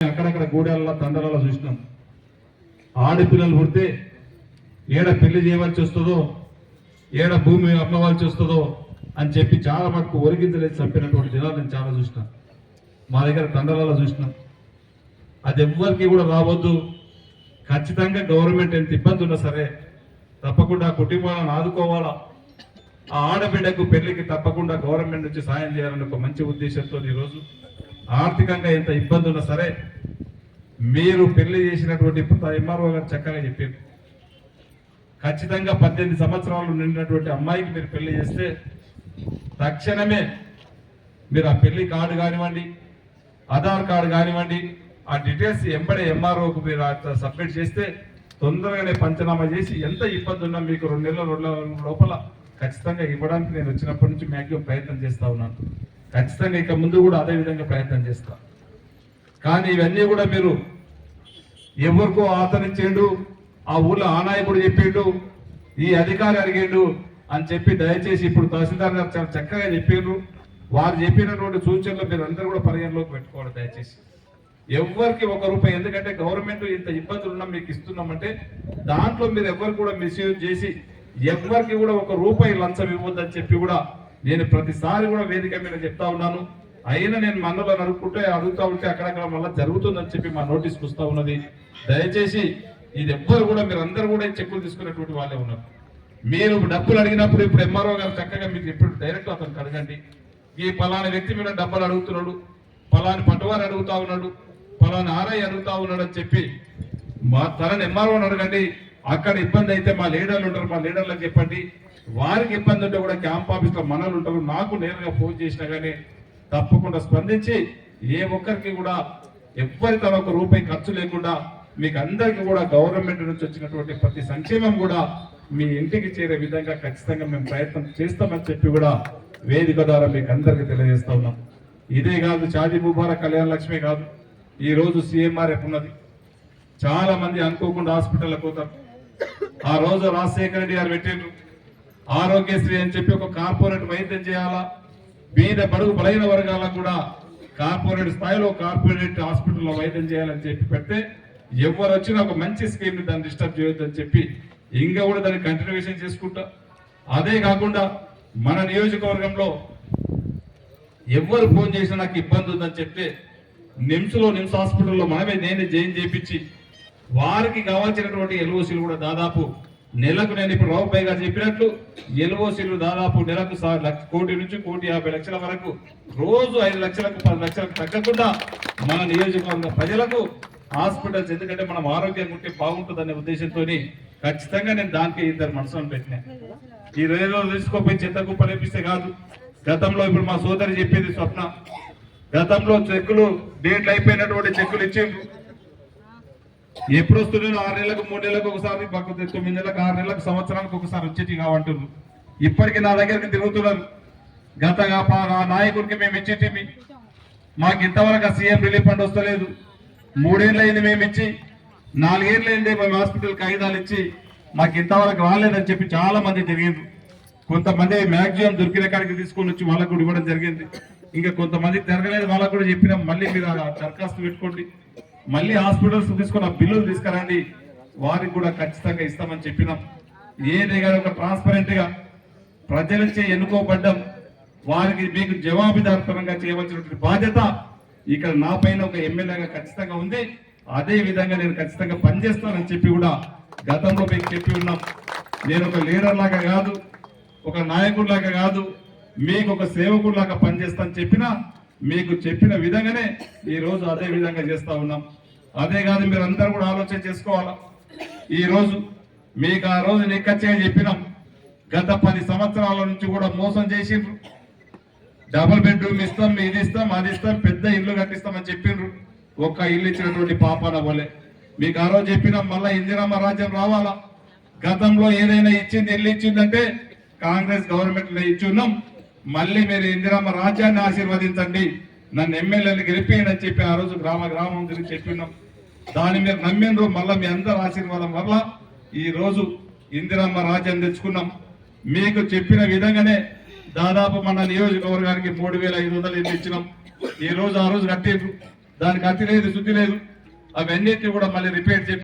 అక్కడక్కడ గూడెల్లో తండలలో చూసినాం. ఆడపిల్లలు పుడితే ఏడ పెళ్లి చేయవలసి వస్తుందో, ఏడ భూమి అమ్మవలసి వస్తుందో అని చెప్పి చాలా మటుకు ఒరిగించలేదు చంపినటువంటి దినాలు నేను చాలా చూసినా. మా దగ్గర తండలలో చూసినాం. అది ఎవ్వరికి కూడా రావద్దు. ఖచ్చితంగా గవర్నమెంట్ ఎంత ఇబ్బంది ఉన్నా సరే తప్పకుండా కుటుంబాలను ఆదుకోవాలా. ఆ ఆడబిడ్డకు పెళ్లికి తప్పకుండా గవర్నమెంట్ నుంచి సాయం చేయాలని ఒక మంచి ఉద్దేశంతో ఈరోజు ఆర్థికంగా ఎంత ఇబ్బంది ఉన్నా సరే మీరు పెళ్లి చేసినటువంటి ఎంఆర్ఓ గారు చక్కగా చెప్పారు. ఖచ్చితంగా 18 సంవత్సరాలు నిండినటువంటి అమ్మాయికి మీరు పెళ్లి చేస్తే తక్షణమే మీరు ఆ పెళ్లి కార్డు కానివ్వండి, ఆధార్ కార్డు కానివ్వండి, ఆ డీటెయిల్స్ ఎంబడే ఎంఆర్ఓకు మీరు సబ్మిట్ చేస్తే తొందరగానే పంచనామా చేసి ఎంత ఇబ్బంది ఉన్నా మీకు 2 నెలల లోపల ఖచ్చితంగా ఇవ్వడానికి నేను వచ్చినప్పటి నుంచి మ్యాక్సిమం ప్రయత్నం చేస్తా ఉన్నాను. ఖచ్చితంగా ఇక ముందు కూడా అదే విధంగా ప్రయత్నం చేస్తా. కానీ ఇవన్నీ కూడా మీరు ఎవరికో ఆతనిచ్చేయండు, ఆ ఊళ్ళో ఆ నాయకుడు చెప్పిండు, ఈ అధికారి అడిగిండు అని చెప్పి దయచేసి ఇప్పుడు తహసీల్దార్ గారు చాలా చక్కగా చెప్పిండ్రు. వారు చెప్పినటువంటి సూచనలు మీరు అందరూ కూడా పరిగణలోకి పెట్టుకోవాలి దయచేసి. ఎవరికి ₹1, ఎందుకంటే గవర్నమెంట్ ఇంత ఇబ్బందులు ఉన్నా మీకు ఇస్తున్నామంటే దాంట్లో మీరు ఎవరు కూడా మిస్యూజ్ చేసి ఎవరికి కూడా ₹1 లంచం ఇవ్వద్దని చెప్పి కూడా నేను ప్రతిసారి కూడా వేదిక మీద చెప్తా ఉన్నాను. అయినా నేను మనలో అడుగుతా ఉంటే అక్కడక్కడ మళ్ళీ జరుగుతుందని చెప్పి మా నోటీస్కి వస్తూ ఉన్నది. దయచేసి ఇది ఎవ్వరు కూడా మీరు అందరూ కూడా చెక్కులు తీసుకునేటువంటి వాళ్ళే ఉన్నారు. మీరు డబ్బులు అడిగినప్పుడు ఇప్పుడు ఎంఆర్ఓ గారు చక్కగా మీకు ఎప్పుడు డైరెక్ట్ అతనికి అడగండి. ఈ పలానా వ్యక్తి మీద డబ్బులు అడుగుతున్నాడు, పలాని పట్టువారు అడుగుతా ఉన్నాడు, పలానా ఆర్ఐ అడుగుతా ఉన్నాడు అని చెప్పి మా తనని ఎంఆర్ఓని అడగండి. అక్కడ ఇబ్బంది అయితే మా లీడర్లు ఉంటారు, మా లీడర్లకు చెప్పండి. వారికి ఇబ్బంది ఉంటే కూడా క్యాంప్ ఆఫీస్లో మనలు ఉంటారు, నాకు నేరుగా ఫోన్ చేసినా కానీ తప్పకుండా స్పందించి ఏ ఒక్కరికి కూడా ఎవ్వరి తన ₹1 ఖర్చు లేకుండా మీకు అందరికీ కూడా గవర్నమెంట్ నుంచి వచ్చినటువంటి ప్రతి సంక్షేమం కూడా మీ ఇంటికి చేరే విధంగా ఖచ్చితంగా మేము ప్రయత్నం చేస్తామని చెప్పి కూడా వేదిక ద్వారా మీకు అందరికీ తెలియజేస్తా ఉన్నాం. ఇదే కాదు, షాదీ ముబారక్ కళ్యాణ లక్ష్మి కాదు, ఈ రోజు CMRF ఉన్నది. చాలా మంది అనుకోకుండా హాస్పిటల్కి పోతారు. ఆ రోజు రాజశేఖర రెడ్డి గారు పెట్టిండ్రు ఆరోగ్యశ్రీ అని చెప్పి ఒక కార్పొరేట్ వైద్యం చేయాలా, బీద బడుగు బలైన వర్గాలకు కూడా కార్పొరేట్ స్థాయిలో కార్పొరేట్ హాస్పిటల్లో వైద్యం చేయాలని చెప్పి పెడితే ఎవరు వచ్చినా ఒక మంచి స్కీమ్ ని దాన్ని డిస్టర్బ్ చేయొద్దని చెప్పి ఇంకా కూడా దాన్ని కంటిన్యూషన్ చేసుకుంటా. అదే కాకుండా మన నియోజకవర్గంలో ఎవరు ఫోన్ చేసినా నాకు ఇబ్బంది ఉందని చెప్తే నిమ్స్ హాస్పిటల్లో నేనే జాయిన్ చేయించి వారికి కావాల్సినటువంటి LOCలు కూడా దాదాపు నెలకు నేను ఇప్పుడు రావుపై గారు చెప్పినట్లు LOCలు దాదాపు నెలకు ₹1 కోటి నుంచి ₹1,50,00,000 వరకు రోజు 5 లక్షలకు 10 లక్షలకు తగ్గకుండా మన నియోజకవర్గ ప్రజలకు హాస్పిటల్స్, ఎందుకంటే మనం ఆరోగ్యంగా ఉంటే బాగుంటుందనే ఉద్దేశంతో ఖచ్చితంగా నేను దానికి 2 మనసులను పెట్టినా. ఈ 2 రోజులు తీసుకోపోయి చెత్త కుప్పలు వేపిస్తే కాదు. గతంలో ఇప్పుడు మా సోదరి చెప్పింది స్వప్న, గతంలో చెక్కులు డేట్లు అయిపోయినటువంటి చెక్కులు ఇచ్చిండ్రు. ఎప్పుడు వస్తున్నాను 6 నెలలకు 3 నెలలకు ఒకసారి, 9 నెలలకు 6 నెలలకు సంవత్సరానికి ఒకసారి వచ్చేటి కావంటున్నారు. ఇప్పటికీ నా దగ్గరికి తిరుగుతున్నారు. గతగా ఆ నాయకుడికి మేము ఇచ్చేటి మాకు ఇంతవరకు CM రిలీఫ్ ఫండ్ వస్తలేదు, 3 ఏళ్ళు అయింది మేము ఇచ్చి, 4 ఏళ్ళు అయింది మేము హాస్పిటల్ కాగితాలు ఇచ్చి, మాకు ఇంతవరకు రాలేదని చెప్పి చాలా మంది తిరిగిండ్రు. కొంతమంది మ్యాక్సిమం దొరికిన కాడికి తీసుకొని వచ్చి వాళ్ళకు కూడా ఇవ్వడం జరిగింది. ఇంకా కొంతమంది జరగలేదు, వాళ్ళకు కూడా చెప్పినాం మళ్ళీ మీరు దరఖాస్తు పెట్టుకోండి, మళ్ళీ హాస్పిటల్స్ తీసుకున్న బిల్లులు తీసుకురండి, వారికి కూడా ఖచ్చితంగా ఇస్తామని చెప్పినాం. ఏదైనా ఒక ట్రాన్స్పరెంట్ గా ప్రజల నుంచి ఎన్నుకోబడ్డం, వారికి మీకు జవాబుదారితనంగా చేయవలసినటువంటి బాధ్యత ఇక్కడ నా పైన ఒక ఎమ్మెల్యేగా ఖచ్చితంగా ఉంది. అదే విధంగా నేను ఖచ్చితంగా పనిచేస్తానని చెప్పి కూడా గతంలో మీకు చెప్పి ఉన్నాం. నేను ఒక లీడర్ లాగా కాదు, ఒక నాయకుడిలాగా కాదు, మీకు ఒక సేవకుడిలాగా పనిచేస్తానని చెప్పినా మీకు చెప్పిన విధంగానే ఈ రోజు అదే విధంగా చేస్తా ఉన్నాం. అదే కాదు, మీరు అందరూ కూడా ఆలోచన చేసుకోవాలా. ఈ రోజు మీకు ఆ రోజు నిక్కచ్చే చెప్పినాం, గత 10 సంవత్సరాల నుంచి కూడా మోసం చేసిండ్రు. డబుల్ బెడ్రూమ్ ఇస్తాం, ఇది ఇస్తాం, అది ఇస్తాం, పెద్ద ఇల్లు కట్టిస్తామని చెప్పిండ్రు. ఒక్క ఇల్లు ఇచ్చినటువంటి పాపాన పోలే. మీకు ఆ రోజు చెప్పినాం మళ్ళా ఇందిరమ్మ రాజ్యం రావాలా. గతంలో ఏదైనా ఇచ్చింది ఇల్లు ఇచ్చిందంటే కాంగ్రెస్ గవర్నమెంట్ లో ఇచ్చున్నాం, మళ్ళీ మీరు ఇందిరమ్మ రాజ్యాన్ని ఆశీర్వదించండి, నన్ను ఎమ్మెల్యేని గెలిపేయండి అని చెప్పి ఆ రోజు గ్రామం గురించి చెప్పినాం. దాన్ని మీరు నమ్మిండ్రు. మళ్ళీ మీ అందరి ఆశీర్వాదం వల్ల ఈ రోజు ఇందిరమ్మ రాజ్యం తెచ్చుకున్నాం. మీకు చెప్పిన విధంగానే దాదాపు మన నియోజకవర్గానికి 3,500 ఇల్లు ఇచ్చినాం. ఈ రోజు ఆ రోజు కట్టిండ్రు. దానికి అతి లేదు శుద్ధి లేదు అవన్నిటిని కూడా మళ్ళీ రిపేర్ చేసి